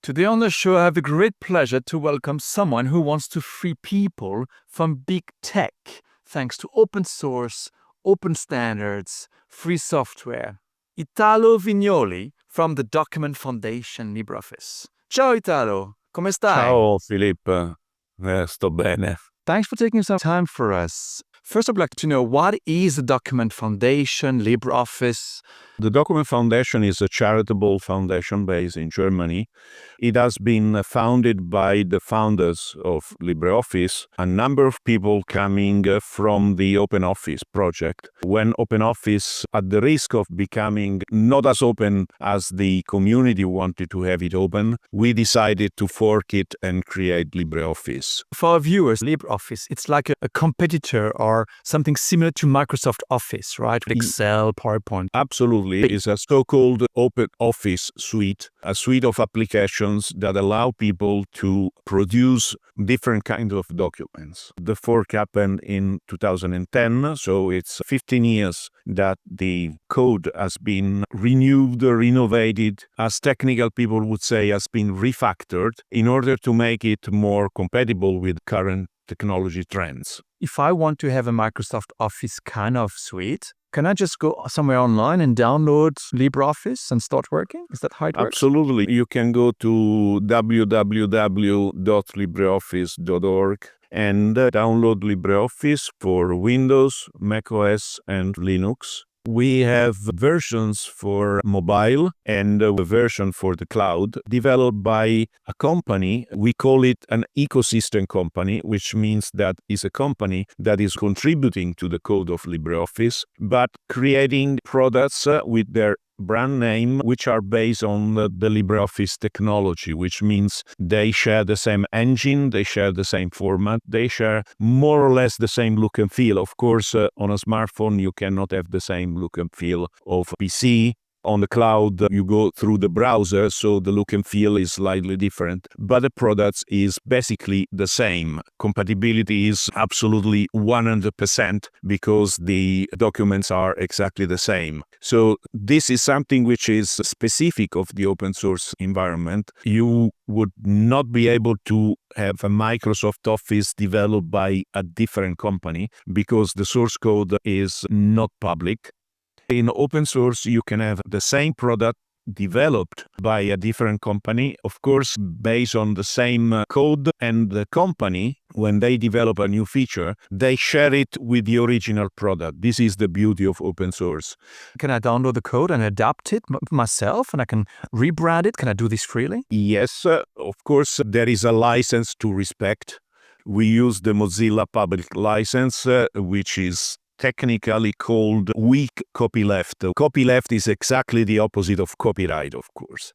Today on the show, I have the great pleasure to welcome someone who wants to free people from big tech, thanks to open source, open standards, free software. Italo Vignoli from the Document Foundation LibreOffice. Ciao Italo, come stai? Ciao Filippo, sto bene. Thanks for taking some time for us. First, I'd like to know, what is the Document Foundation, LibreOffice? The Document Foundation is a charitable foundation based in Germany. It has been founded by the founders of LibreOffice, a number of people coming from the OpenOffice project. When OpenOffice, at the risk of becoming not as open as the community wanted to have it open, we decided to fork it and create LibreOffice. For our viewers, LibreOffice, it's like a competitor or something similar to Microsoft Office, right? Excel, PowerPoint. Absolutely. It's a so-called open office suite, a suite of applications that allow people to produce different kinds of documents. The fork happened in 2010, so it's 15 years that the code has been renewed, renovated, as technical people would say, has been refactored in order to make it more compatible with current technology trends. If I want to have a Microsoft Office kind of suite, can I just go somewhere online and download LibreOffice and start working? Is that how it works? Absolutely. You can go to www.libreoffice.org and download LibreOffice for Windows, macOS, and Linux. We have versions for mobile and a version for the cloud developed by a company. We call it an ecosystem company, which means that it's a company that is contributing to the code of LibreOffice, but creating products with their brand name, which are based on the LibreOffice technology, which means they share the same engine, they share the same format, they share more or less the same look and feel. Of course, on a smartphone, you cannot have the same look and feel of a PC. On the cloud, you go through the browser, so the look and feel is slightly different, but the product is basically the same. Compatibility is absolutely 100% because the documents are exactly the same. So this is something which is specific of the open source environment. You would not be able to have a Microsoft Office developed by a different company because the source code is not public. In open source, you can have the same product developed by a different company, of course, based on the same code, and the company, when they develop a new feature, they share it with the original product. This is the beauty of open source. Can I download the code and adapt it myself, and I can rebrand it? Can I do this freely? Yes, of course, there is a license to respect. We use the Mozilla public license, which is technically called weak copyleft. Copyleft is exactly the opposite of copyright, of course.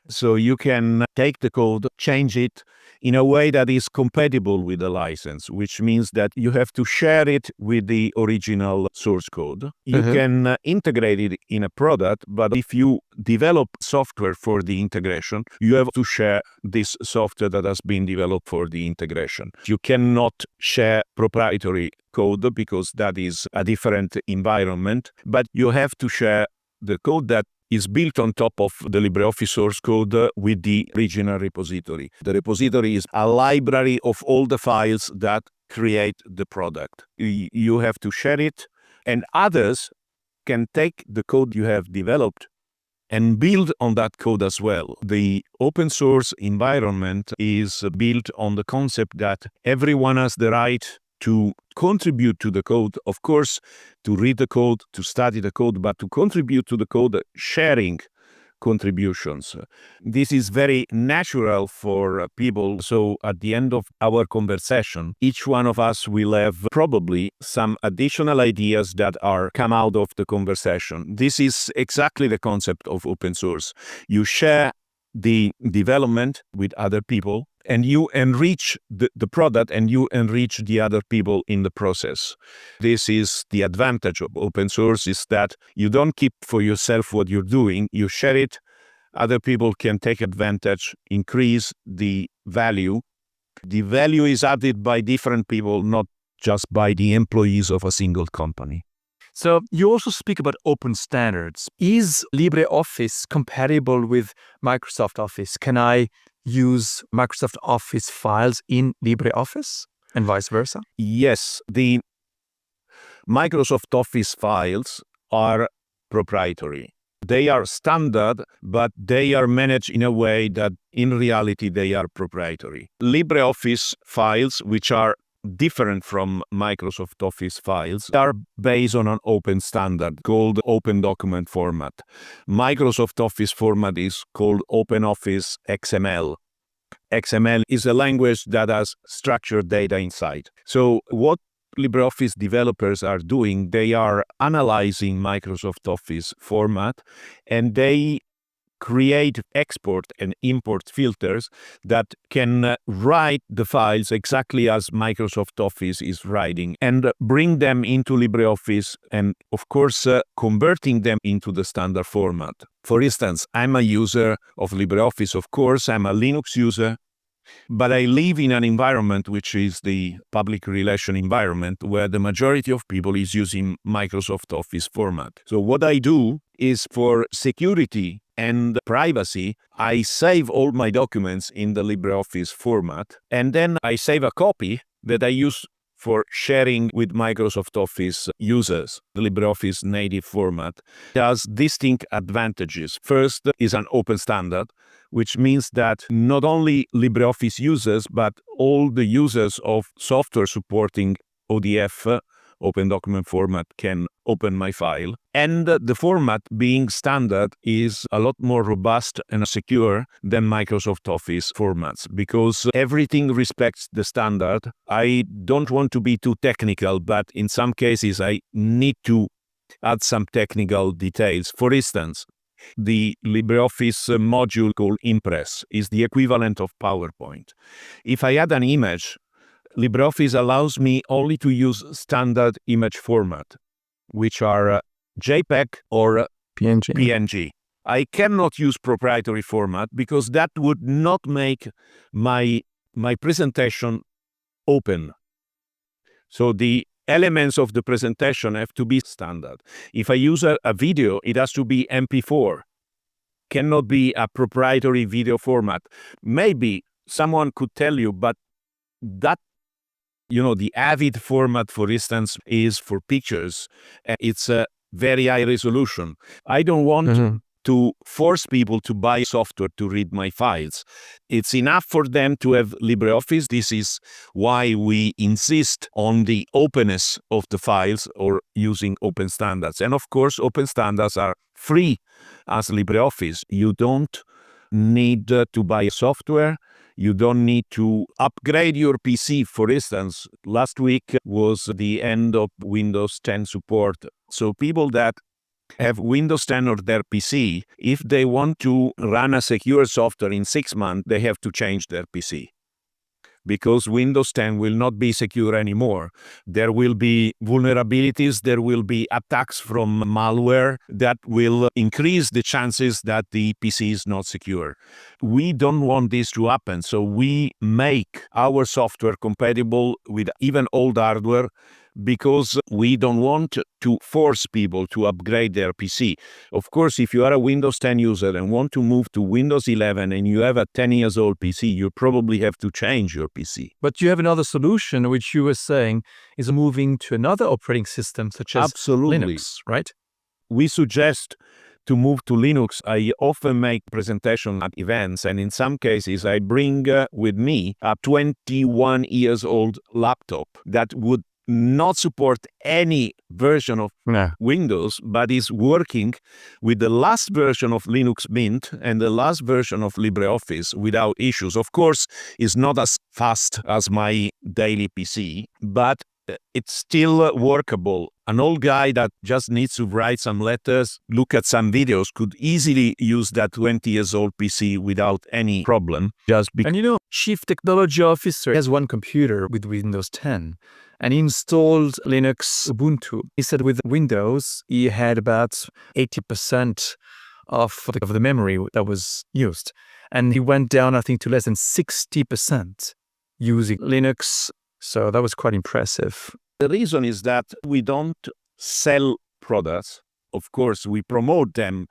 So you can take the code, change it in a way that is compatible with the license, which means that you have to share it with the original source code. You can integrate it in a product, but if you develop software for the integration, you have to share this software that has been developed for the integration. You cannot share proprietary code because that is a different environment, but you have to share the code that is built on top of the LibreOffice source code with the original repository. The repository is a library of all the files that create the product. You have to share it, and others can take the code you have developed and build on that code as well. The open source environment is built on the concept that everyone has the right to contribute to the code, of course, to read the code, to study the code, but to contribute to the code, sharing contributions. This is very natural for people. So at the end of our conversation, each one of us will have probably some additional ideas that are come out of the conversation. This is exactly the concept of open source. You share the development with other people, and you enrich the product, and you enrich the other people in the process. This is the advantage of open source, is that you don't keep for yourself what you're doing, you share it, other people can take advantage, increase the value. The value is added by different people, not just by the employees of a single company. So you also speak about open standards. Is LibreOffice compatible with Microsoft Office? Can I use Microsoft Office files in LibreOffice and vice versa? Yes, the Microsoft Office files are proprietary. They are standard, but they are managed in a way that in reality they are proprietary. LibreOffice files, which are different from Microsoft Office files, are based on an open standard called Open Document Format. Microsoft Office format is called OpenOffice XML. XML is a language that has structured data inside. So what LibreOffice developers are doing, they are analyzing Microsoft Office format, and they create export and import filters that can write the files exactly as Microsoft Office is writing and bring them into LibreOffice and, of course, converting them into the standard format. For instance, I'm a user of LibreOffice, of course, I'm a Linux user, but I live in an environment which is the public relation environment where the majority of people is using Microsoft Office format. So what I do is, for security and privacy, I save all my documents in the LibreOffice format, and then I save a copy that I use for sharing with Microsoft Office users. The LibreOffice native format has distinct advantages. First is an open standard, which means that not only LibreOffice users, but all the users of software supporting ODF, Open Document Format, can open my file. And the format, being standard, is a lot more robust and secure than Microsoft Office formats because everything respects the standard. I don't want to be too technical, but in some cases I need to add some technical details. For instance, the LibreOffice module called Impress is the equivalent of PowerPoint. If I add an image, LibreOffice allows me only to use standard image format, which are JPEG or PNG. I cannot use proprietary format because that would not make my presentation open. So the elements of the presentation have to be standard. If I use a video, it has to be MP4. Cannot be a proprietary video format. Maybe someone could tell you, but that, the Avid format, for instance, is for pictures. It's a very high resolution. I don't want to force people to buy software to read my files. It's enough for them to have LibreOffice. This is why we insist on the openness of the files or using open standards. And of course, open standards are free as LibreOffice. You don't need to buy software. You don't need to upgrade your PC. For instance, last week was the end of Windows 10 support. So people that have Windows 10 on their PC, if they want to run a secure software in 6 months, they have to change their PC. Because Windows 10 will not be secure anymore. There will be vulnerabilities, there will be attacks from malware that will increase the chances that the PC is not secure. We don't want this to happen, so we make our software compatible with even old hardware because we don't want to force people to upgrade their PC. Of course, if you are a Windows 10 user and want to move to Windows 11 and you have a 10-year-old PC, you probably have to change your PC. But you have another solution, which you were saying is moving to another operating system, such as Linux, right? We suggest to move to Linux. I often make presentations at events, and in some cases I bring with me a 21-year-old laptop that would not support any version of Windows, but is working with the last version of Linux Mint and the last version of LibreOffice without issues. Of course, it's not as fast as my daily PC, but it's still workable. An old guy that just needs to write some letters, look at some videos, could easily use that 20-year-old PC without any problem. And Chief Technology Officer has one computer with Windows 10 and he installed Linux Ubuntu. He said with Windows, he had about 80% of the memory that was used. And he went down, I think, to less than 60% using Linux. So that was quite impressive. The reason is that we don't sell products. Of course, we promote them.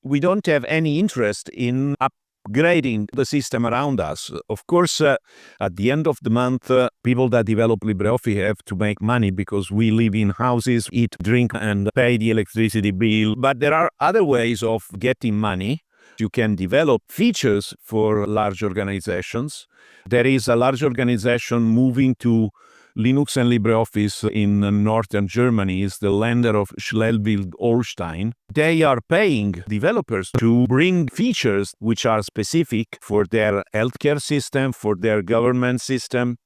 We don't have any interest in upgrading the system around us. Of course, at the end of the month, people that develop LibreOffice have to make money because we live in houses, eat, drink, and pay the electricity bill. But there are other ways of getting money. You can develop features for large organizations. There is a large organization moving to Linux and LibreOffice in northern Germany, is the Länder of Schleswig-Holstein. They are paying developers to bring features which are specific for their healthcare system, for their government system.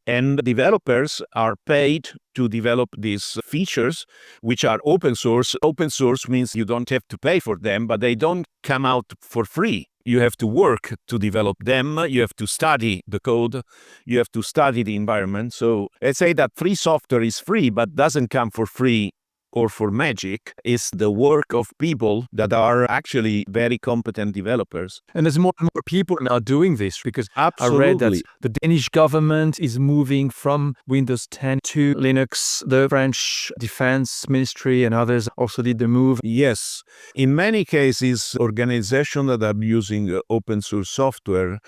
And developers are paid to develop these features, which are open source. Open source means you don't have to pay for them, but they don't come out for free. You have to work to develop them. You have to study the code. You have to study the environment. So let's say that free software is free, but doesn't come for free or for magic. It's the work of people that are actually very competent developers. And there's more and more people now doing this, because Absolutely. I read that the Danish government is moving from Windows 10 to Linux. The French Defense Ministry and others also did the move. Yes. In many cases, organizations that are using open source software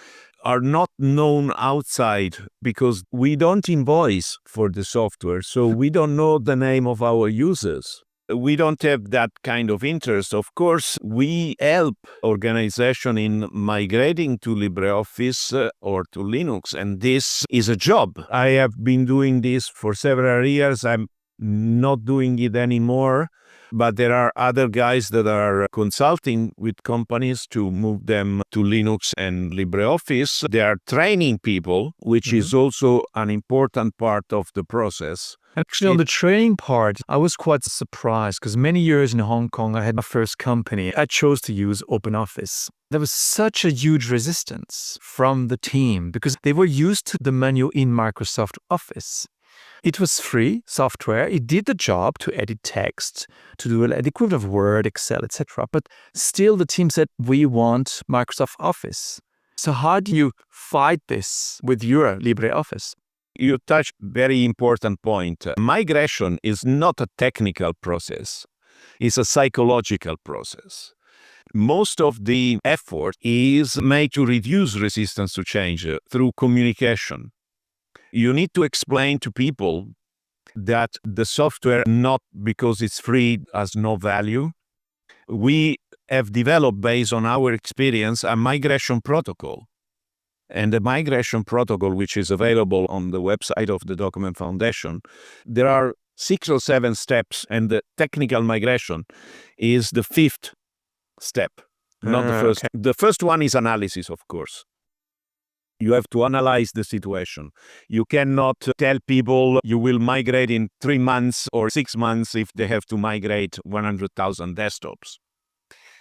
are not known outside because we don't invoice for the software, so we don't know the name of our users. We don't have that kind of interest. Of course, we help organizations in migrating to LibreOffice or to Linux, and this is a job. I have been doing this for several years. I'm not doing it anymore. But there are other guys that are consulting with companies to move them to Linux and LibreOffice. They are training people, which is also an important part of the process. Actually, on the training part, I was quite surprised because many years in Hong Kong, I had my first company. I chose to use OpenOffice. There was such a huge resistance from the team because they were used to the menu in Microsoft Office. It was free software. It did the job to edit text, to do the equivalent of Word, Excel, etc. But still the team said, we want Microsoft Office. So how do you fight this with your LibreOffice? You touched a very important point. Migration is not a technical process. It's a psychological process. Most of the effort is made to reduce resistance to change through communication. You need to explain to people that the software, not because it's free, has no value. We have developed, based on our experience, a migration protocol. And the migration protocol, which is available on the website of the Document Foundation, there are 6 or 7 steps, and the technical migration is the 5th step, not the first. Okay. The first one is analysis, of course. You have to analyze the situation. You cannot tell people you will migrate in 3 months or 6 months if they have to migrate 100,000 desktops.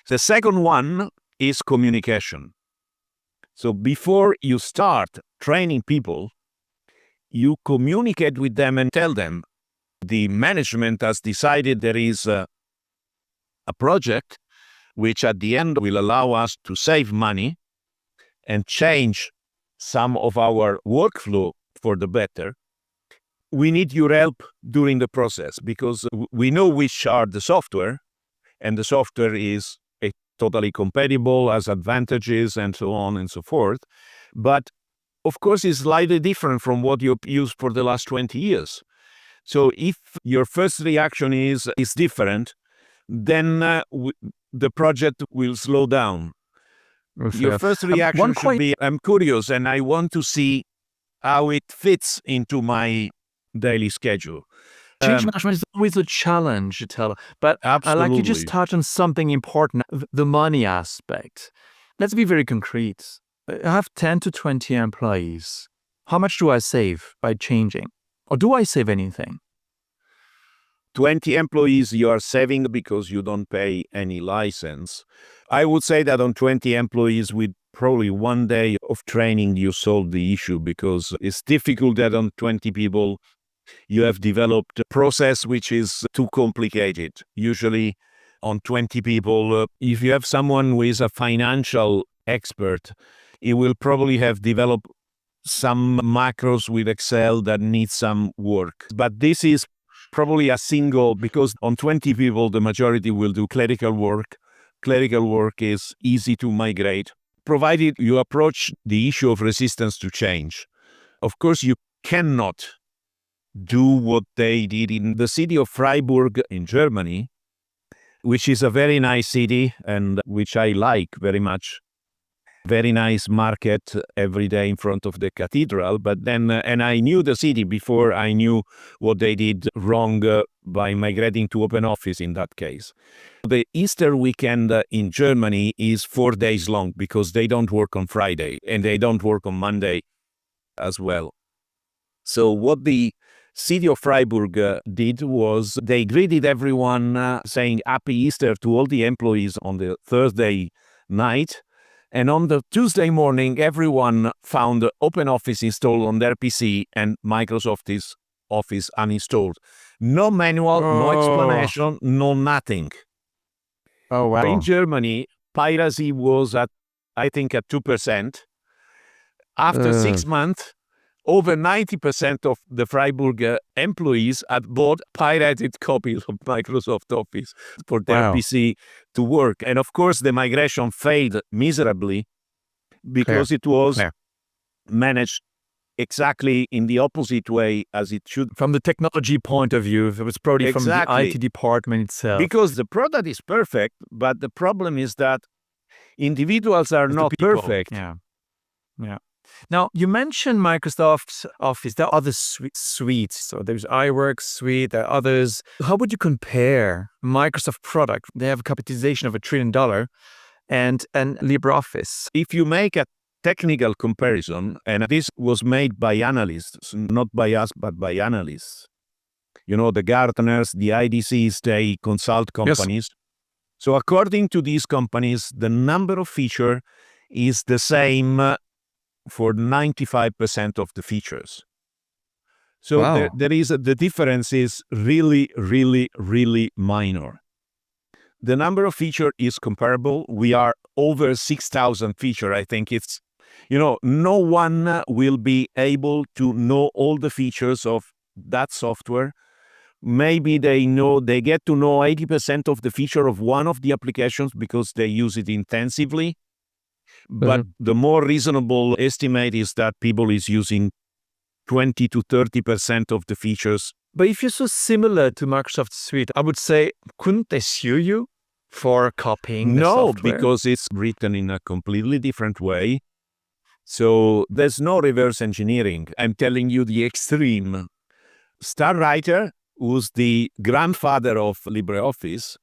The second one is communication. So before you start training people, you communicate with them and tell them the management has decided there is a project which at the end will allow us to save money and change some of our workflow for the better. We need your help during the process because we know which are the software, and the software is totally compatible, has advantages, and so on and so forth. But of course, it's slightly different from what you've used for the last 20 years. So if your first reaction is different, then the project will slow down. Your first reaction should be, I'm curious and I want to see how it fits into my daily schedule. Change management is always a challenge, Italo. But Absolutely. I like you just touched on something important, the money aspect. Let's be very concrete. I have 10 to 20 employees. How much do I save by changing? Or do I save anything? 20 employees you are saving because you don't pay any license. I would say that on 20 employees with probably 1 day of training you solve the issue, because it's difficult that on 20 people you have developed a process which is too complicated. Usually on 20 people, if you have someone who is a financial expert, he will probably have developed some macros with Excel that need some work. But this is probably a single, because on 20 people, the majority will do clerical work. Clerical work is easy to migrate, provided you approach the issue of resistance to change. Of course, you cannot do what they did in the city of Freiburg in Germany, which is a very nice city and which I like very much. Very nice market every day in front of the cathedral. But then, and I knew the city before I knew what they did wrong by migrating to OpenOffice in that case. The Easter weekend in Germany is 4 days long because they don't work on Friday and they don't work on Monday as well. So what the city of Freiburg did was they greeted everyone saying Happy Easter to all the employees on the Thursday night. And on the Tuesday morning, everyone found OpenOffice installed on their PC and Microsoft Office uninstalled. No manual, no explanation, no nothing. Oh, wow. In Germany, piracy was at, I think, at 2%. After 6 months, over 90% of the Freiburg employees had bought pirated copies of Microsoft Office for their PC to work. And of course, the migration failed miserably because it was managed exactly in the opposite way as it should. From the technology point of view, it was probably from the IT department itself. Because the product is perfect, but the problem is that individuals are not perfect. Yeah. Now, you mentioned Microsoft Office. There are other suites. So there's iWork suite, there are others. How would you compare Microsoft product? They have a capitalization of $1 trillion and LibreOffice. If you make a technical comparison, and this was made by analysts, not by us, but by analysts. You know, the Gartners, the IDCs, they consult companies. Yes. So according to these companies, the number of features is the same for 95% of the features. So there is the difference is really, really, really minor. The number of features is comparable. We are over 6,000 features. I think it's, no one will be able to know all the features of that software. Maybe they get to know 80% of the feature of one of the applications because they use it intensively. But the more reasonable estimate is that people is using 20 to 30% of the features. But if you're so similar to Microsoft Suite, I would say, couldn't they sue you for copying the software? No, because it's written in a completely different way. So there's no reverse engineering. I'm telling you the extreme. StarWriter, who's the grandfather of LibreOffice,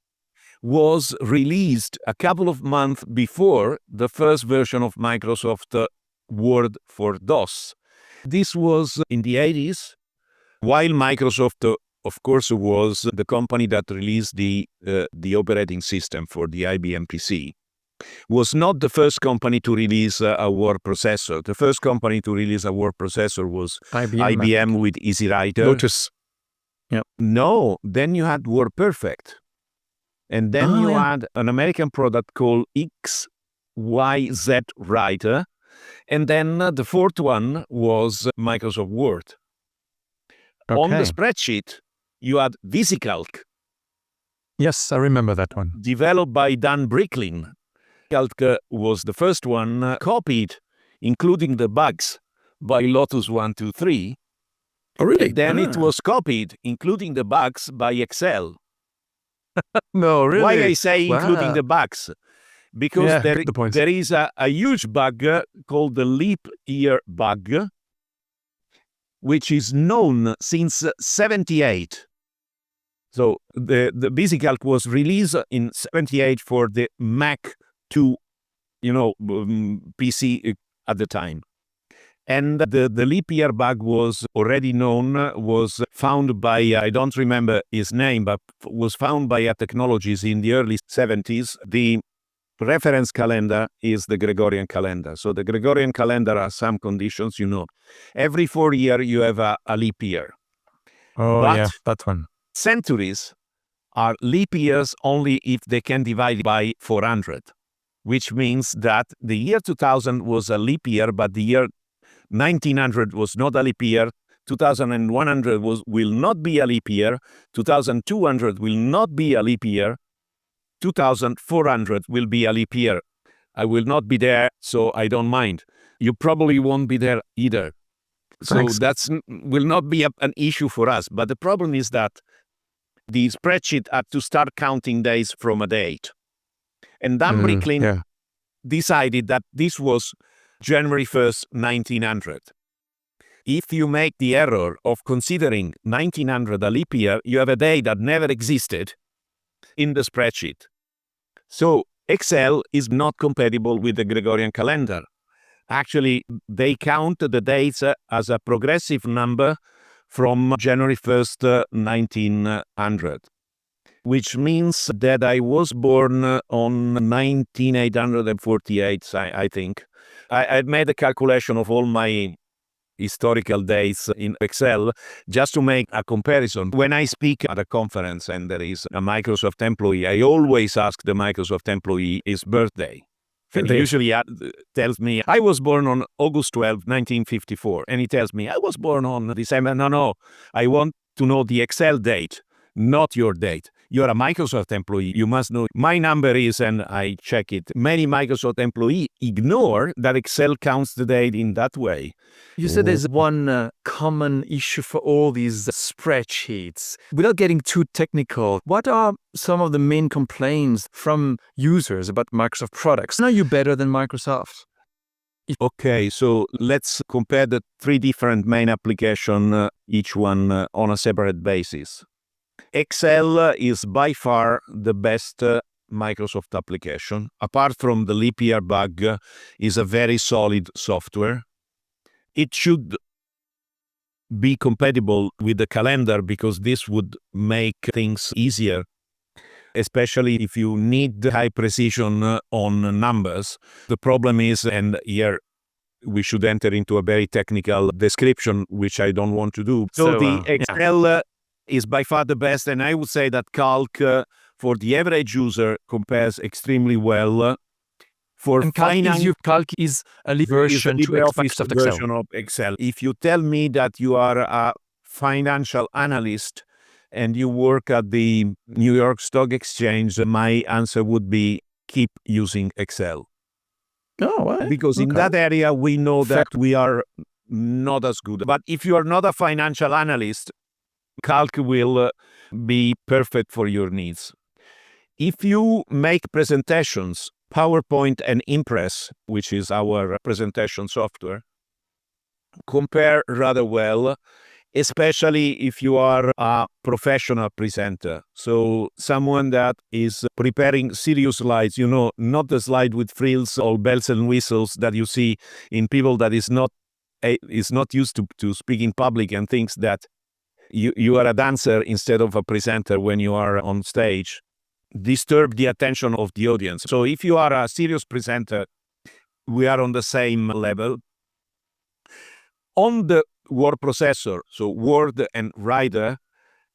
was released a couple of months before the first version of Microsoft Word for DOS. This was in the 80s, while Microsoft, of course, was the company that released the operating system for the IBM PC. Was not the first company to release a word processor. The first company to release a word processor was IBM with EasyWriter. Lotus. Yep. No, then you had WordPerfect. And then you had an American product called XYZ Writer. And then the fourth one was Microsoft Word. Okay. On the spreadsheet, you had VisiCalc. Yes, I remember that one. Developed by Dan Bricklin. VisiCalc was the first one copied, including the bugs, by Lotus 123. Oh, really? And then it was copied, including the bugs, by Excel. No, really? Why I say including the bugs? Because there is a huge bug called the leap year bug, which is known since 1978. So the VisiCalc was released in 1978 for the Mac 2, PC at the time. And the leap year bug was already known, was found by, I don't remember his name, but was found by Technologies in the early 70s. The reference calendar is the Gregorian calendar. So the Gregorian calendar has some conditions, Every 4 years you have a leap year. Oh, but yeah, that one. Centuries are leap years only if they can divide by 400, which means that the year 2000 was a leap year, but the year 1900 was not a leap year, 2100 will not be a leap year, 2200 will not be a leap year, 2400 will be a leap year. I will not be there, so I don't mind. You probably won't be there either. So that will not be an issue for us. But the problem is that the spreadsheet had to start counting days from a date. And Dan Bricklin decided that this was January 1st, 1900. If you make the error of considering 1900 a leap year, you have a day that never existed in the spreadsheet. So Excel is not compatible with the Gregorian calendar. Actually, they count the dates as a progressive number from January 1st, 1900, which means that I was born on 1948, I think. I made a calculation of all my historical dates in Excel just to make a comparison. When I speak at a conference and there is a Microsoft employee, I always ask the Microsoft employee his birthday. And he usually tells me, I was born on August 12, 1954. And he tells me, I was born on December. No, I want to know the Excel date, not your date. You're a Microsoft employee. You must know my number is, and I check it. Many Microsoft employees ignore that Excel counts the date in that way. You said there's one common issue for all these spreadsheets. Without getting too technical, what are some of the main complaints from users about Microsoft products? Are you better than Microsoft? Okay, so let's compare the three different main applications, each one on a separate basis. Excel is by far the best Microsoft application. Apart from the leap year bug, is a very solid software. It should be compatible with the calendar because this would make things easier, especially if you need high precision on numbers. The problem is, and here we should enter into a very technical description, which I don't want to do. So the Excel is by far the best, and I would say that Calc for the average user compares extremely well. For Calc is a version of Excel. If you tell me that you are a financial analyst and you work at the New York Stock Exchange, my answer would be keep using Excel. Because in that area, we know that we are not as good. But if you are not a financial analyst, Calc will be perfect for your needs. If you make presentations, PowerPoint and Impress, which is our presentation software, compare rather well, especially if you are a professional presenter. So someone that is preparing serious slides, not the slide with frills or bells and whistles that you see in people that is not used to speak in public and thinks that you are a dancer instead of a presenter when you are on stage. Disturb the attention of the audience. So if you are a serious presenter, we are on the same level. On the word processor, so Word and Writer,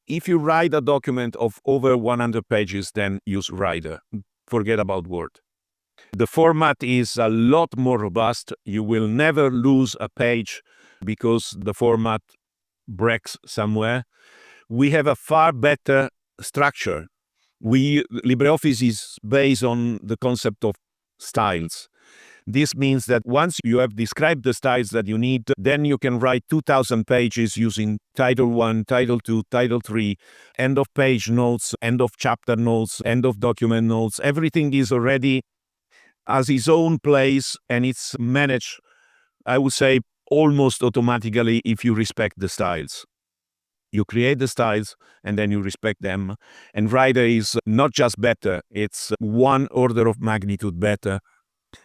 if you write a document of over 100 pages, then use Writer. Forget about Word. The format is a lot more robust. You will never lose a page because the format breaks somewhere. We have a far better structure. LibreOffice is based on the concept of styles. This means that once you have described the styles that you need, then you can write 2,000 pages using Title 1, Title 2, Title 3, end of page notes, end of chapter notes, end of document notes. Everything is already as its own place and it's managed, I would say, almost automatically if you respect the styles. You create the styles and then you respect them. And Writer is not just better, it's one order of magnitude better.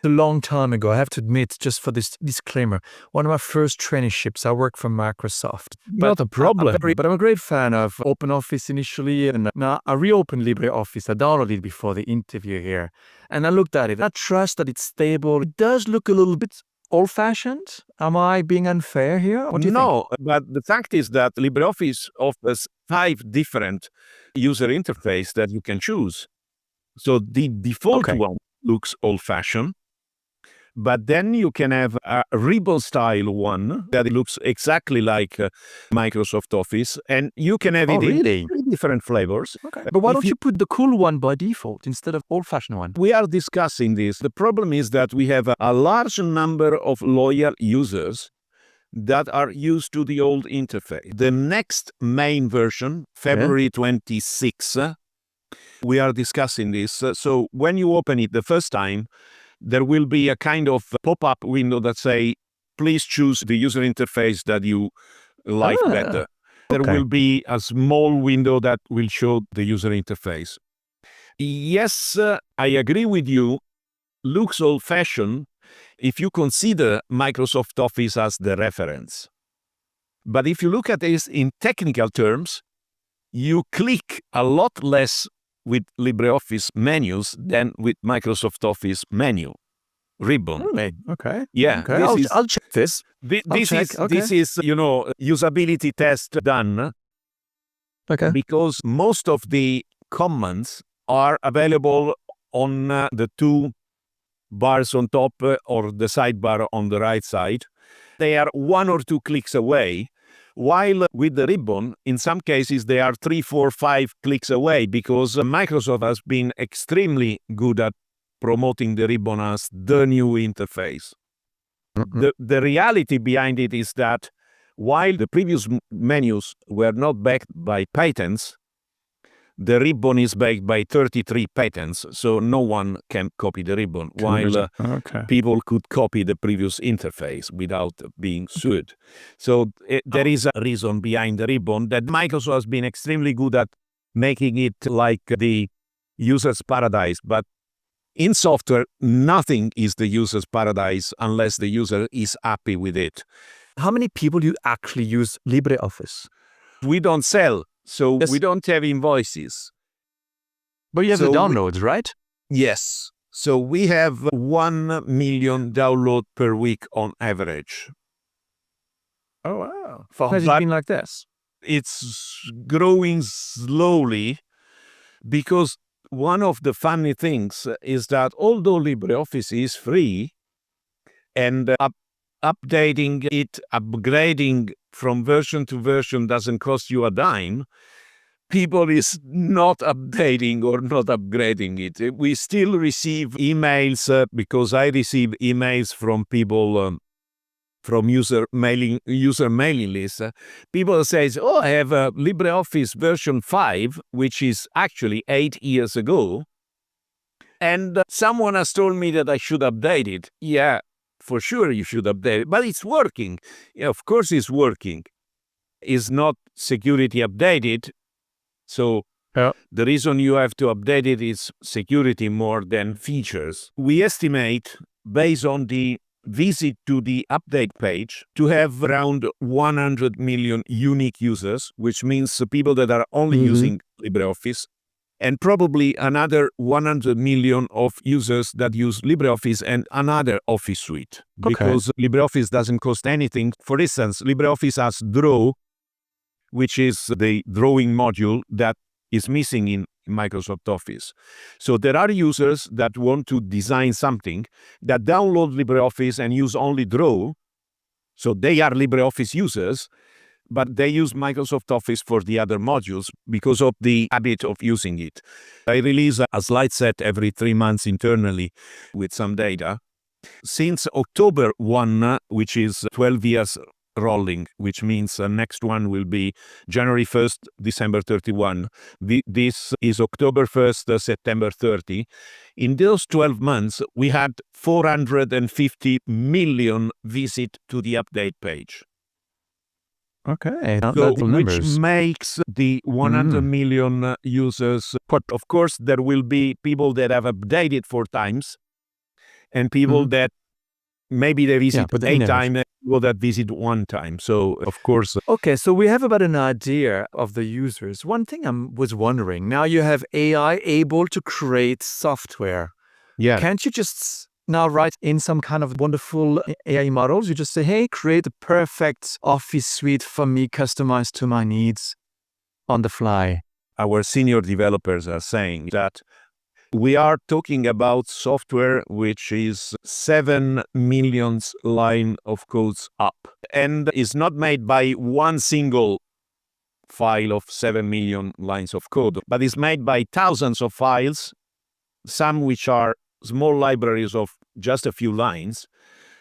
A long time ago, I have to admit, just for this disclaimer, one of my first traineeships, I worked for Microsoft. Not a problem. But I'm a great fan of OpenOffice initially, and now I reopened LibreOffice. I downloaded it before the interview here, and I looked at it. I trust that it's stable. It does look a little bit old-fashioned. Am I being unfair here? What do you think? No, but the fact is that LibreOffice offers 5 different user interfaces that you can choose. So the default one looks old-fashioned, But then you can have a ribbon style one that looks exactly like Microsoft Office, and you can have it in three different flavors. Okay. But why don't you put the cool one by default instead of old-fashioned one? We are discussing this. The problem is that we have a large number of loyal users that are used to the old interface. The next main version, February 26, we are discussing this. So when you open it the first time, there will be a kind of pop-up window that say, please choose the user interface that you like better. There will be a small window that will show the user interface. Yes, I agree with you. Looks old-fashioned if you consider Microsoft Office as the reference. But if you look at this in technical terms, you click a lot less with LibreOffice menus than with Microsoft Office menu ribbon. Really? Okay. Yeah. Okay. I'll check this. This is, usability test done. Okay. Because most of the commands are available on the two bars on top or the sidebar on the right side. They are 1 or 2 clicks away, while with the ribbon, in some cases, they are 3, 4, 5 clicks away, because Microsoft has been extremely good at promoting the ribbon as the new interface. The reality behind it is that while the previous menus were not backed by patents, the ribbon is backed by 33 patents, so no one can copy the ribbon, while people could copy the previous interface without being sued. So there is a reason behind the ribbon that Microsoft has been extremely good at making it like the user's paradise. But in software, nothing is the user's paradise unless the user is happy with it. How many people do you actually use LibreOffice? We don't sell. So we don't have invoices. But you have the downloads, right? Yes. So we have 1 million downloads per week on average. Oh, wow. How has it been like this? It's growing slowly because one of the funny things is that although LibreOffice is free and updating it, upgrading from version to version doesn't cost you a dime, people is not updating or not upgrading it. We still receive emails because I receive emails from people from user mailing lists. People says, "Oh, I have a LibreOffice version 5, which is actually 8 years ago, and someone has told me that I should update it." Yeah. For sure you should update it, but it's working. Yeah, of course it's working. It's not security updated, so the reason you have to update it is security more than features. We estimate, based on the visit to the update page, to have around 100 million unique users, which means people that are only using LibreOffice, and probably another 100 million of users that use LibreOffice and another Office suite. Because LibreOffice doesn't cost anything. For instance, LibreOffice has Draw, which is the drawing module that is missing in Microsoft Office. So there are users that want to design something that download LibreOffice and use only Draw. So they are LibreOffice users, but they use Microsoft Office for the other modules because of the habit of using it. I release a slide set every 3 months internally with some data. Since October 1, which is 12 years rolling, which means the next one will be January 1st, December 31. This is October 1st, September 30. In those 12 months, we had 450 million visits to the update page. Okay, so which makes the 100 million users. But of course, there will be people that have updated 4 times, and people that maybe they visit 8 times, and people that visit 1 time. So of course. Okay, so we have about an idea of the users. One thing I was wondering, now you have AI able to create software. Yeah. Can't you just now write in some kind of wonderful AI models? You just say, hey, create the perfect Office suite for me, customized to my needs on the fly. Our senior developers are saying that we are talking about software which is 7 million lines of codes up and is not made by one single file of 7 million lines of code, but is made by thousands of files, some which are small libraries of just a few lines,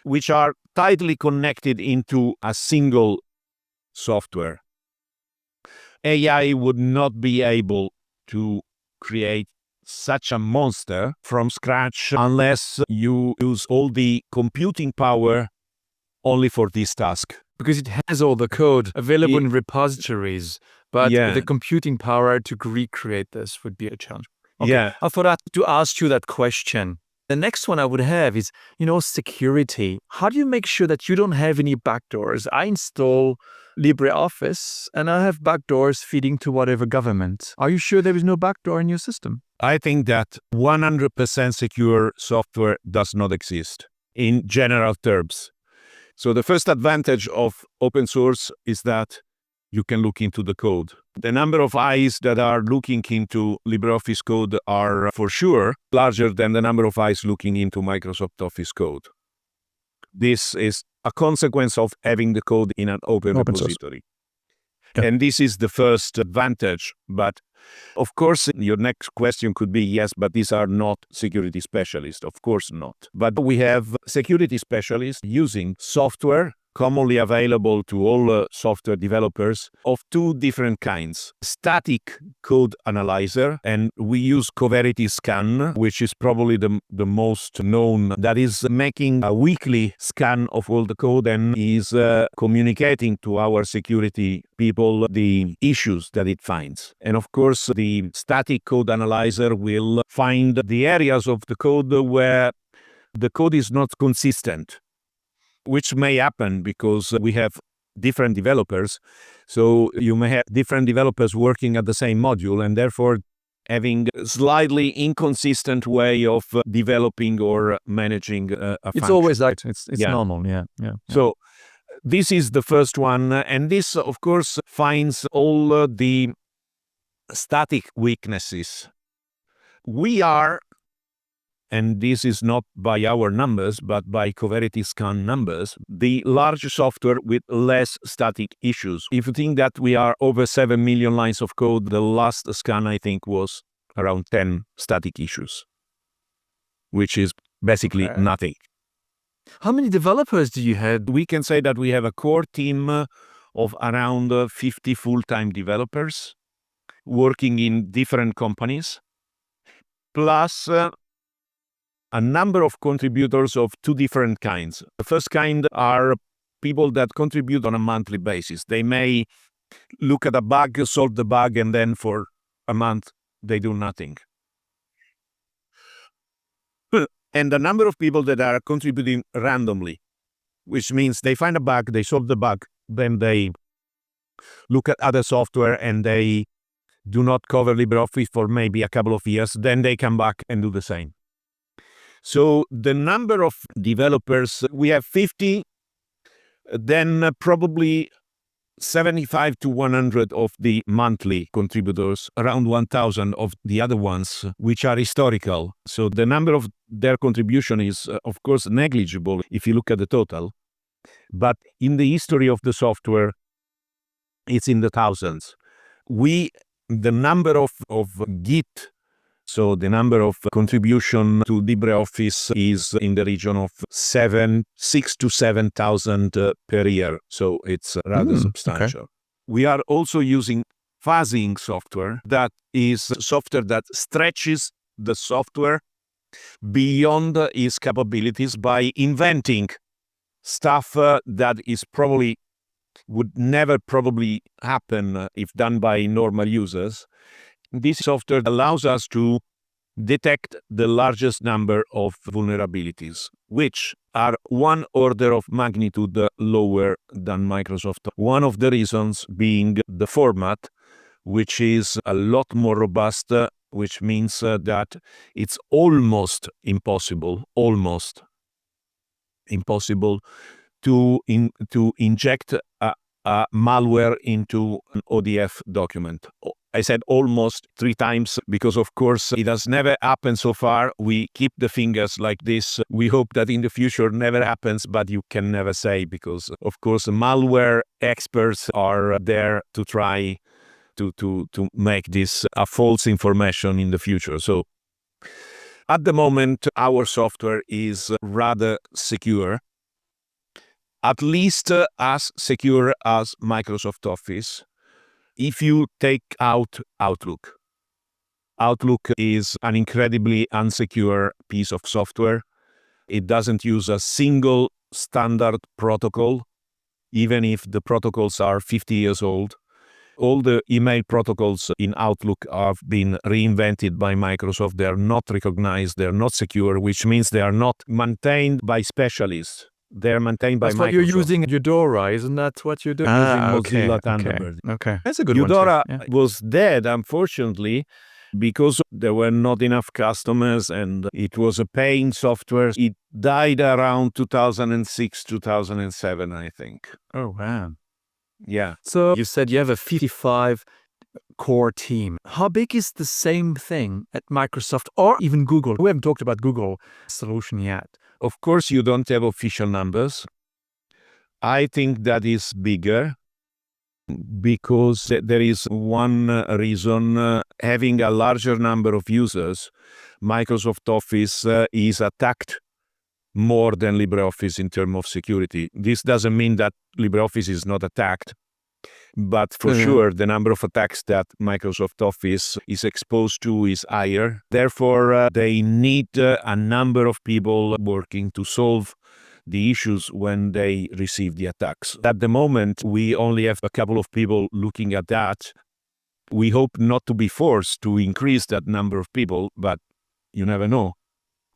which are tightly connected into a single software. AI would not be able to create such a monster from scratch unless you use all the computing power only for this task. Because it has all the code available in repositories, but the computing power to recreate this would be a challenge. Okay. Yeah. I thought to ask you that question. The next one I would have is, security. How do you make sure that you don't have any backdoors? I install LibreOffice and I have backdoors feeding to whatever government. Are you sure there is no backdoor in your system? I think that 100% secure software does not exist in general terms. So the first advantage of open source is that you can look into the code. The number of eyes that are looking into LibreOffice code are for sure larger than the number of eyes looking into Microsoft Office code. This is a consequence of having the code in an open repository. Yeah. And this is the first advantage. But of course, your next question could be, yes, but these are not security specialists. Of course not. But we have security specialists using software commonly available to all software developers of two different kinds. Static code analyzer, and we use 𝗀𝗶𝘃𝗰𝗵, which is probably the most known, that is making a weekly scan of all the code and is communicating to our security people the issues that it finds. And of course, the static code analyzer will find the areas of the code where the code is not consistent, which may happen because we have different developers. So you may have different developers working at the same module and therefore having a slightly inconsistent way of developing or managing a function. It's always like it's normal, yeah. So this is the first one. And this, of course, finds all the static weaknesses. We are, and this is not by our numbers, but by 𝗀𝗶𝘃𝗰𝗵 numbers, the large software with less static issues. If you think that we are over 7 million lines of code, the last scan, I think, was around 10 static issues, which is basically nothing. How many developers do you have? We can say that we have a core team of around 50 full-time developers working in different companies, plus a number of contributors of two different kinds. The first kind are people that contribute on a monthly basis. They may look at a bug, solve the bug, and then for a month they do nothing. And a number of people that are contributing randomly, which means they find a bug, they solve the bug, then they look at other software and they do not cover LibreOffice for maybe a couple of years, then they come back and do the same. So the number of developers, we have 50, then probably 75 to 100 of the monthly contributors, around 1,000 of the other ones, which are historical. So the number of their contribution is, of course, negligible if you look at the total. But in the history of the software, it's in the thousands. The number of Git, so the number of contribution to LibreOffice is in the region of 6,000 to 7,000 per year. So it's rather substantial. Okay. We are also using fuzzing software. That is software that stretches the software beyond its capabilities by inventing stuff that is would never probably happen if done by normal users. This software allows us to detect the largest number of vulnerabilities, which are one order of magnitude lower than Microsoft. One of the reasons being the format, which is a lot more robust, which means that it's almost impossible to inject a malware into an ODF document. I said almost 3 times because, of course, it has never happened so far. We keep the fingers like this. We hope that in the future never happens, but you can never say because, of course, malware experts are there to try to make this a false information in the future. So at the moment, our software is rather secure, at least as secure as Microsoft Office. If you take out Outlook, Outlook is an incredibly unsecure piece of software. It doesn't use a single standard protocol, even if the protocols are 50 years old. All the email protocols in Outlook have been reinvented by Microsoft. They are not recognized, they are not secure, which means they are not maintained by specialists. They're maintained by Microsoft. That's what you're using euDora, isn't that what you're doing? Using Mozilla Thunderbird. Okay. That's a good one. euDora Yeah. was dead, unfortunately, because there were not enough customers and it was a paying software. It died around 2006, 2007, I think. Oh, wow. Yeah. So you said you have a 55 core team. How big is the same thing at Microsoft or even Google? We haven't talked about Google solution yet. Of course, you don't have official numbers. I think that is bigger because there is one reason. Having a larger number of users, Microsoft Office is attacked more than LibreOffice in terms of security. This doesn't mean that LibreOffice is not attacked, but for sure the number of attacks that Microsoft Office is exposed to is higher. Therefore, they need a number of people working to solve the issues when they receive the attacks. At the moment, we only have a couple of people looking at that. We hope not to be forced to increase that number of people, but you never know.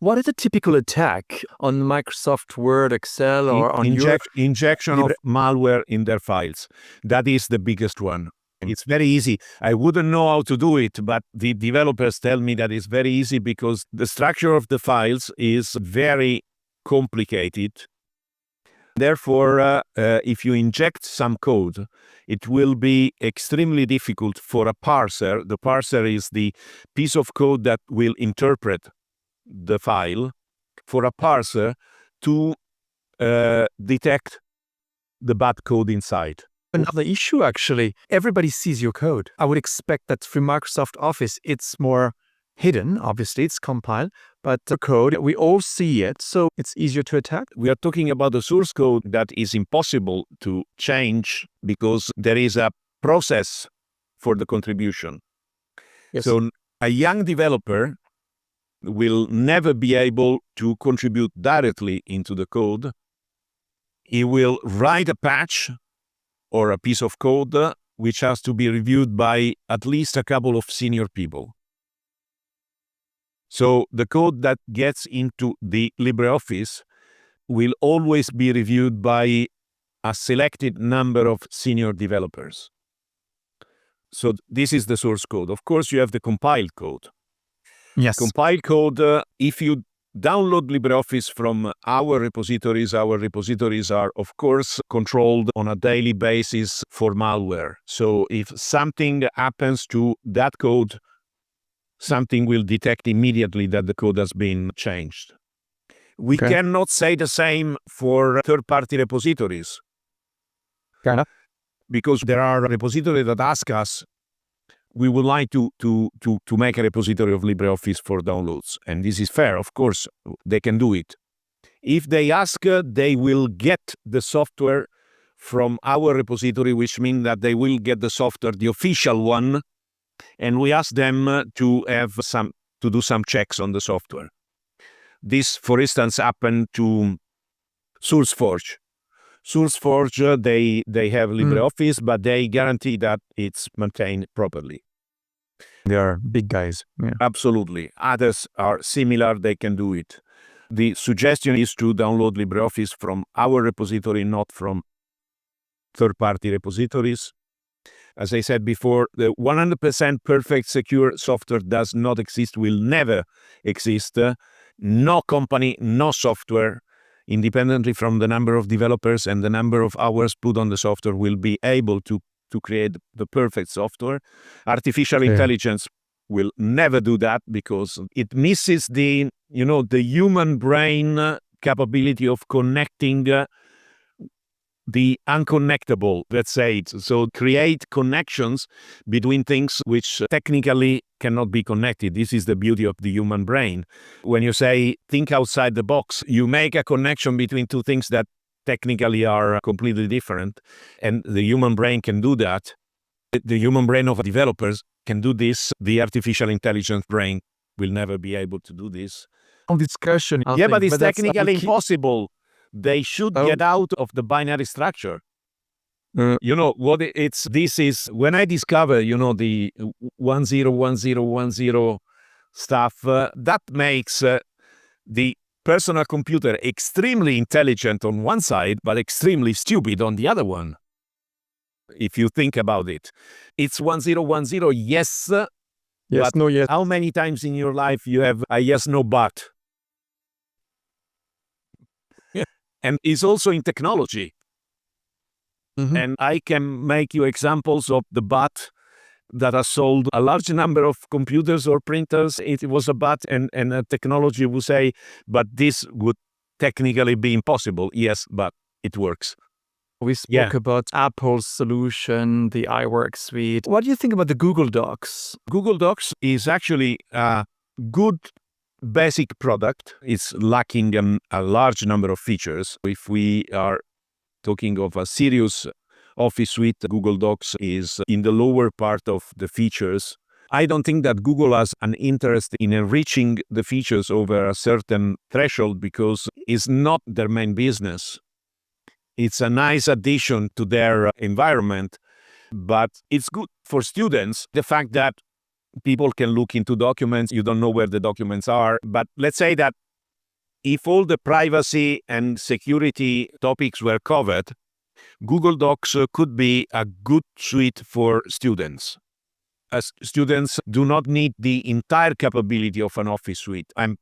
What is a typical attack on Microsoft Word, Excel, or on injection of malware in their files? That is the biggest one. It's very easy. I wouldn't know how to do it, but the developers tell me that it's very easy because the structure of the files is very complicated. Therefore, if you inject some code, it will be extremely difficult for a parser. The parser is the piece of code that will interpret the file, for a parser to detect the bad code inside. Another issue, actually, everybody sees your code. I would expect that through Microsoft Office, it's more hidden. Obviously, it's compiled, but the code, we all see it, so it's easier to attack. We are talking about the source code that is impossible to change because there is a process for the contribution. Yes. So a young developer will never be able to contribute directly into the code. He will write a patch or a piece of code which has to be reviewed by at least a couple of senior people. So the code that gets into the LibreOffice will always be reviewed by a selected number of senior developers. So this is the source code. Of course, you have the compiled code. Yes. Compiled code, if you download LibreOffice from our repositories are, of course, controlled on a daily basis for malware. So if something happens to that code, something will detect immediately that the code has been changed. We cannot say the same for third-party repositories. Fair enough. Because there are repositories that ask us, we would like to make a repository of LibreOffice for downloads. And this is fair, of course, they can do it. If they ask, they will get the software from our repository, which means that they will get the software, the official one, and we ask them to do some checks on the software. This, for instance, happened to SourceForge. SourceForge, they have LibreOffice, but they guarantee that it's maintained properly. They are big guys. Yeah. Absolutely. Others are similar, they can do it. The suggestion is to download LibreOffice from our repository, not from third-party repositories. As I said before, the 100% perfect secure software does not exist, will never exist. No company, no software, independently from the number of developers and the number of hours put on the software, will be able to to create the perfect software. Artificial intelligence will never do that because it misses the human brain capability of connecting the unconnectable, let's say it. So create connections between things which technically cannot be connected. This is the beauty of the human brain. When you say think outside the box, you make a connection between two things that technically are completely different, and the human brain can do that. The human brain of developers can do this. The artificial intelligence brain will never be able to do this. On discussion, but it's technically impossible. They should get out of the binary structure. This is when I discover, the 101010 stuff, that makes the personal computer extremely intelligent on one side, but extremely stupid on the other one. If you think about it, it's 1010, yes, but no, yes. How many times in your life you have a yes, no, but? And it's also in technology. And I can make you examples of the but that are sold a large number of computers or printers. It was a but, and a technology would say, but this would technically be impossible. Yes, but it works. We spoke about Apple's solution, the iWork suite. What do you think about the Google Docs? Google Docs is actually a good basic product. It's lacking a large number of features. If we are talking of a serious Office suite, Google Docs is in the lower part of the features. I don't think that Google has an interest in enriching the features over a certain threshold because it's not their main business. It's a nice addition to their environment, but it's good for students. The fact that people can look into documents, you don't know where the documents are. But let's say that if all the privacy and security topics were covered, Google Docs could be a good suite for students. As students do not need the entire capability of an Office suite. I'm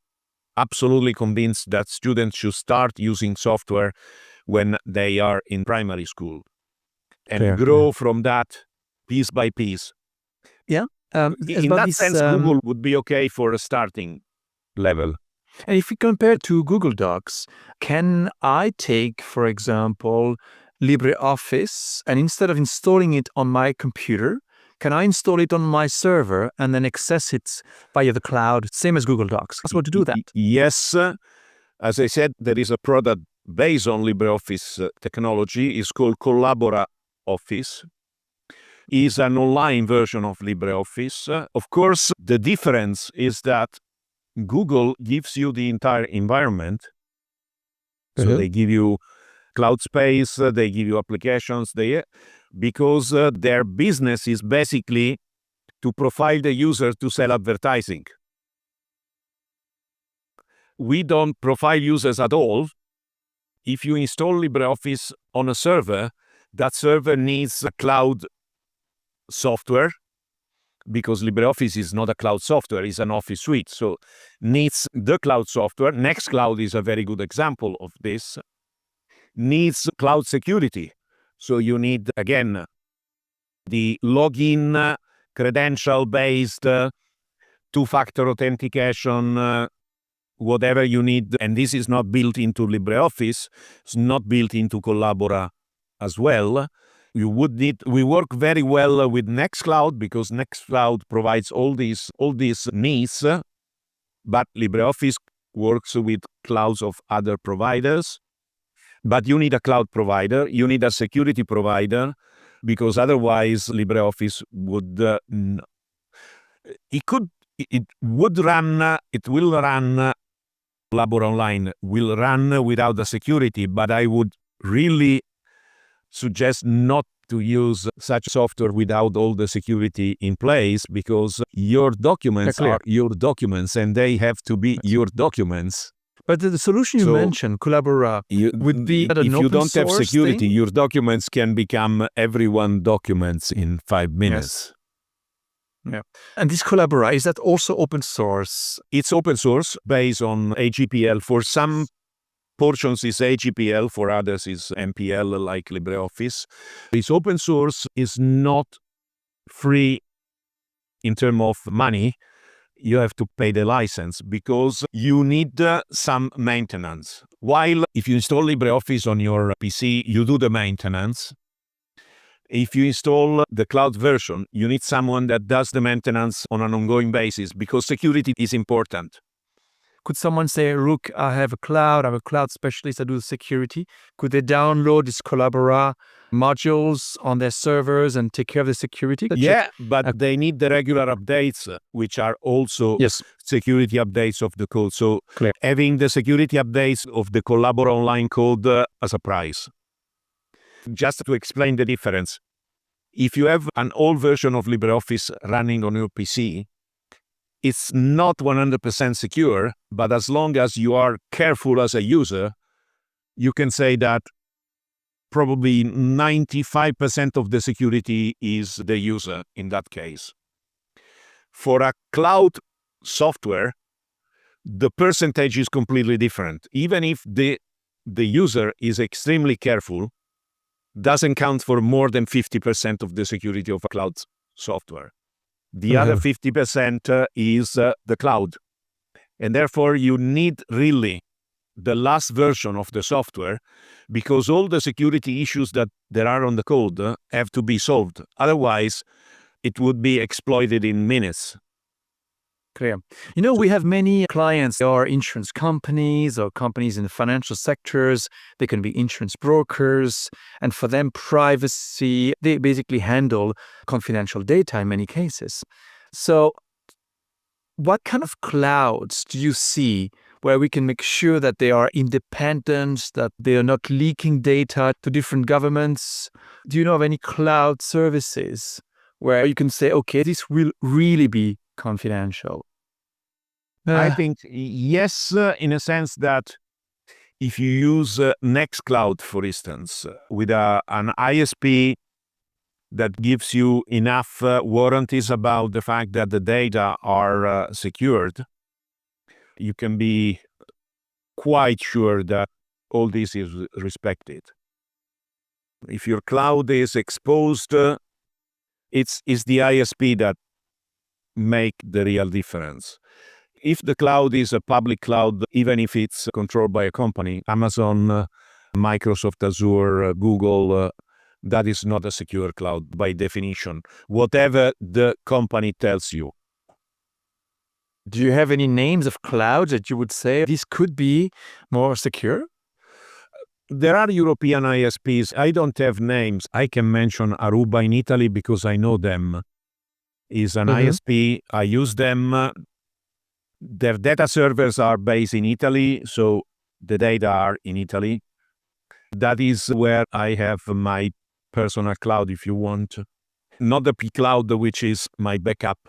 absolutely convinced that students should start using software when they are in primary school and grow from that piece by piece. Yeah. In that sense, Google would be okay for a starting level. And if we compare to Google Docs, can I take, for example, LibreOffice, and instead of installing it on my computer, can I install it on my server and then access it via the cloud, same as Google Docs? Possible to do that? Yes. As I said, there is a product based on LibreOffice technology. It's called 𝗂𝗏𝗄𝗏. It's an online version of LibreOffice. Of course, the difference is that Google gives you the entire environment. So they give you cloud space, they give you applications, because their business is basically to profile the user to sell advertising. We don't profile users at all. If you install LibreOffice on a server, that server needs a cloud software, because LibreOffice is not a cloud software, it's an Office suite, so needs the cloud software. Nextcloud is a very good example of this. Needs cloud security. So you need, again, the login, credential-based, two-factor authentication, whatever you need. And this is not built into LibreOffice. It's not built into 𝗂𝗏𝗄𝗏 as well. We work very well with Nextcloud because Nextcloud provides all these needs, but LibreOffice works with clouds of other providers. But you need a cloud provider, you need a security provider, because otherwise LibreOffice would will run Labor Online will run without the security, but I would really suggest not to use such software without all the security in place, because your documents are your documents and they have to be your documents. But the solution you mentioned, 𝗂𝗏𝗄𝗏, would be an if you don't have security, thing? your documents can become everyone documents in 5 minutes. Yes. Yeah. And this 𝗂𝗏𝗏, is that also open source? It's open source based on AGPL. For some portions is AGPL, for others is MPL, like LibreOffice. This open source is not free in terms of money. You have to pay the license because you need some maintenance. While if you install LibreOffice on your PC, you do the maintenance. If you install the cloud version, you need someone that does the maintenance on an ongoing basis because security is important. Could someone say, look, I'm a cloud specialist, I do the security. Could they download this 𝗀𝗶𝗃 modules on their servers and take care of the security? Yeah, but they need the regular updates, which are also security updates of the code. So having the security updates of the 𝗀𝗏𝗃 online code as a price. Just to explain the difference, if you have an old version of LibreOffice running on your PC, it's not 100% secure, but as long as you are careful as a user, you can say that probably 95% of the security is the user in that case. For a cloud software, the percentage is completely different. Even if the user is extremely careful, doesn't count for more than 50% of the security of a cloud software. The other 50% is the cloud. And therefore, you need really the last version of the software because all the security issues that there are on the code have to be solved. Otherwise, it would be exploited in minutes. Clear. You know, we have many clients, or insurance companies or companies in the financial sectors. They can be insurance brokers. And for them, privacy, they basically handle confidential data in many cases. So what kind of clouds do you see where we can make sure that they are independent, that they are not leaking data to different governments? Do you know of any cloud services where you can say, okay, this will really be confidential? I think yes, in a sense that if you use Nextcloud, for instance, with an ISP that gives you enough warranties about the fact that the data are secured, you can be quite sure that all this is respected. If your cloud is exposed, it's the ISP that make the real difference. If the cloud is a public cloud, even if it's controlled by a company, Amazon, Microsoft Azure, Google, that is not a secure cloud by definition, whatever the company tells you. Do you have any names of clouds that you would say this could be more secure? There are European ISPs. I don't have names. I can mention Aruba in Italy because I know them. Is an ISP. I use them. Their data servers are based in Italy, so the data are in Italy. That is where I have my personal cloud, if you want. Not the P-Cloud, which is my backup.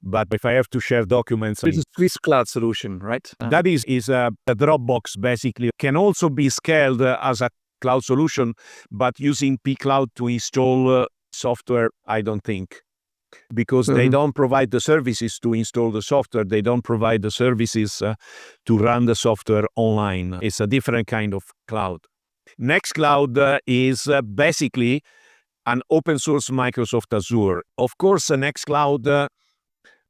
But if I have to share documents... This is Swiss cloud solution, right? That is a Dropbox, basically. Can also be scaled as a cloud solution, but using P-Cloud to install software, I don't think. Because they don't provide the services to install the software. They don't provide the services to run the software online. It's a different kind of cloud. Nextcloud is basically an open source Microsoft Azure. Of course, Nextcloud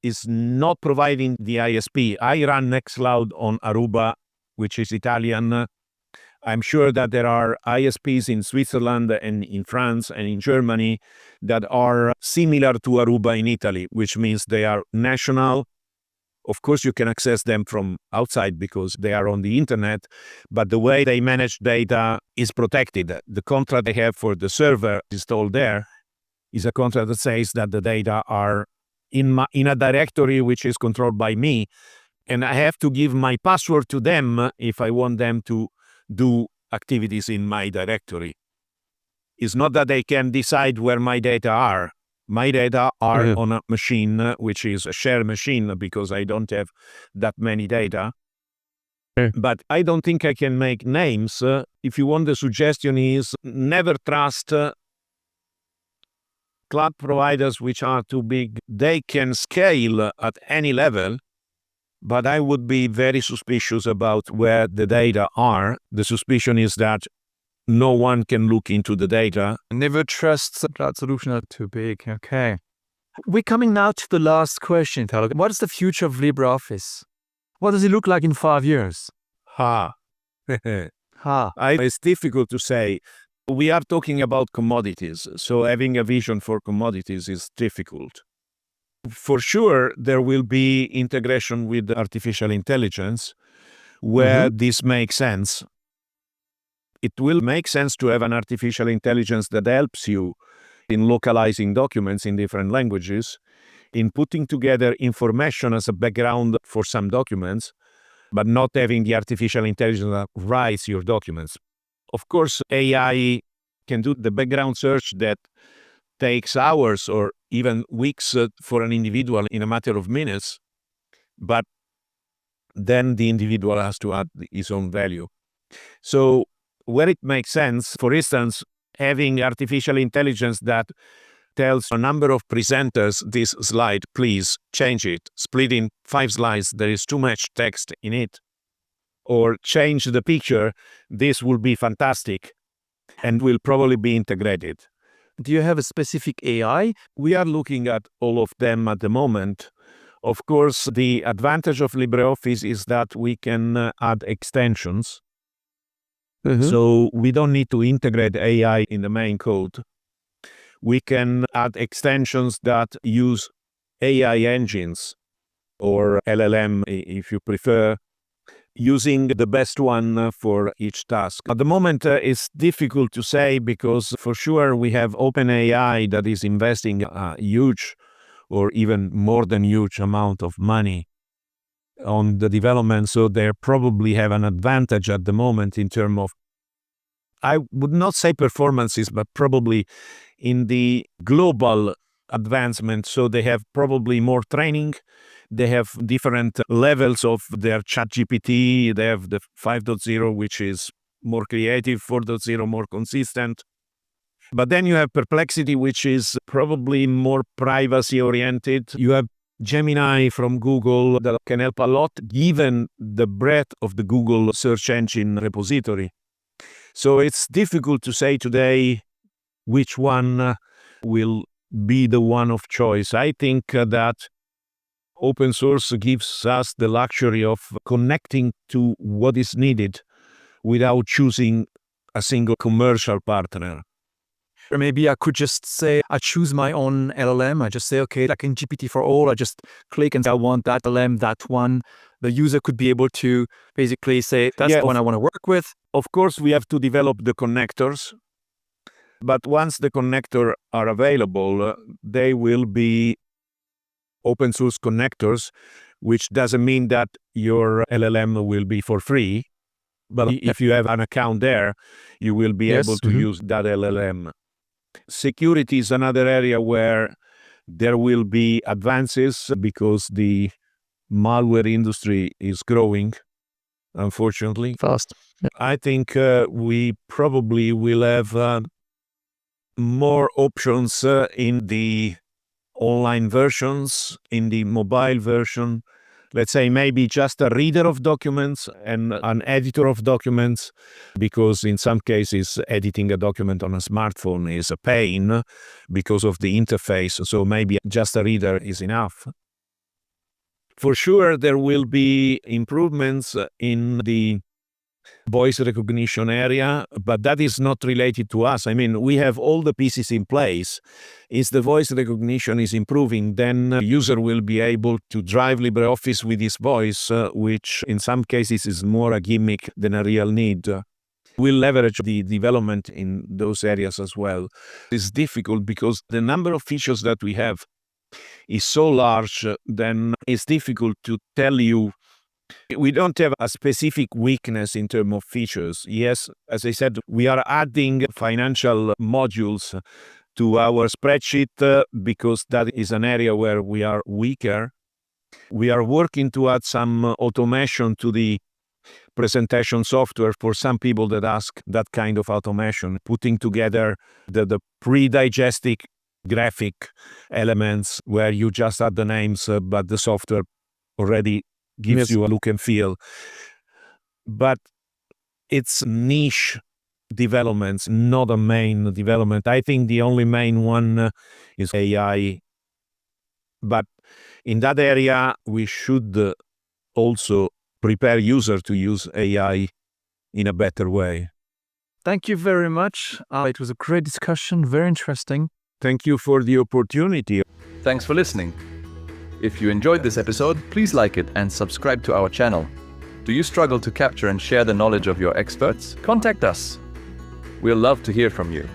is not providing the ISP. I run Nextcloud on Aruba, which is Italian. I'm sure that there are ISPs in Switzerland and in France and in Germany that are similar to Aruba in Italy, which means they are national. Of course, you can access them from outside because they are on the internet, but the way they manage data is protected. The contract they have for the server installed there is a contract that says that the data are in a directory which is controlled by me, and I have to give my password to them if I want them to do activities in my directory. It's not that they can decide where my data are. My data are on a machine, which is a shared machine because I don't have that many data. But I don't think I can make names. If you want, the suggestion is never trust cloud providers which are too big. They can scale at any level, but I would be very suspicious about where the data are. The suspicion is that no one can look into the data. Never trust that cloud solutions are too big. Okay. We're coming now to the last question, Italo. What is the future of LibreOffice? What does it look like in 5 years? It's difficult to say. We are talking about commodities, so having a vision for commodities is difficult. For sure, there will be integration with artificial intelligence where this makes sense. It will make sense to have an artificial intelligence that helps you in localizing documents in different languages, in putting together information as a background for some documents, but not having the artificial intelligence that writes your documents. Of course, AI can do the background search that takes hours or even weeks for an individual in a matter of minutes, but then the individual has to add his own value. So where it makes sense, for instance, having artificial intelligence that tells a number of presenters, this slide, please change it, split in 5 slides, there is too much text in it, or change the picture, this will be fantastic and will probably be integrated. Do you have a specific AI? We are looking at all of them at the moment. Of course, the advantage of LibreOffice is that we can add extensions. So we don't need to integrate AI in the main code. We can add extensions that use AI engines or LLM if you prefer, using the best one for each task. At the moment, it's difficult to say because for sure we have OpenAI that is investing a huge or even more than huge amount of money on the development, so they probably have an advantage at the moment in terms of, I would not say performances, but probably in the global advancement. So they have probably more training, they have different levels of their ChatGPT, they have the 5.0, which is more creative, 4.0 more consistent. But then you have Perplexity, which is probably more privacy-oriented. You have Gemini from Google that can help a lot, given the breadth of the Google search engine repository. So it's difficult to say today which one will be the one of choice. I think that open source gives us the luxury of connecting to what is needed without choosing a single commercial partner. Or maybe I could just say, I choose my own LLM. I just say, okay, like in GPT-4All, I just click and say, I want that LLM, that one. The user could be able to basically say, that's the one I want to work with. Of course, we have to develop the connectors. But once the connectors are available, they will be open source connectors, which doesn't mean that your LLM will be for free. But if you have an account there, you will be able to use that LLM. Security is another area where there will be advances because the malware industry is growing, unfortunately. Fast. I think we probably will have more options in the online versions, in the mobile version. Let's say maybe just a reader of documents and an editor of documents, because in some cases editing a document on a smartphone is a pain because of the interface, so maybe just a reader is enough. For sure, there will be improvements in the voice recognition area, but that is not related to us. I mean, we have all the pieces in place. If the voice recognition is improving, then the user will be able to drive LibreOffice with his voice, which in some cases is more a gimmick than a real need. We'll leverage the development in those areas as well. It's difficult because the number of features that we have is so large, then it's difficult to tell you. We don't have a specific weakness in terms of features. Yes, as I said, we are adding financial modules to our spreadsheet because that is an area where we are weaker. We are working to add some automation to the presentation software for some people that ask that kind of automation, putting together the pre-digested graphic elements where you just add the names, but the software already gives Yes. you a look and feel. But it's niche developments, not a main development. I think the only main one is AI. But in that area, we should also prepare user to use AI in a better way. Thank you very much. It was a great discussion, very interesting. Thank you for the opportunity. Thanks for listening. If you enjoyed this episode, please like it and subscribe to our channel. Do you struggle to capture and share the knowledge of your experts? Contact us. We'll love to hear from you.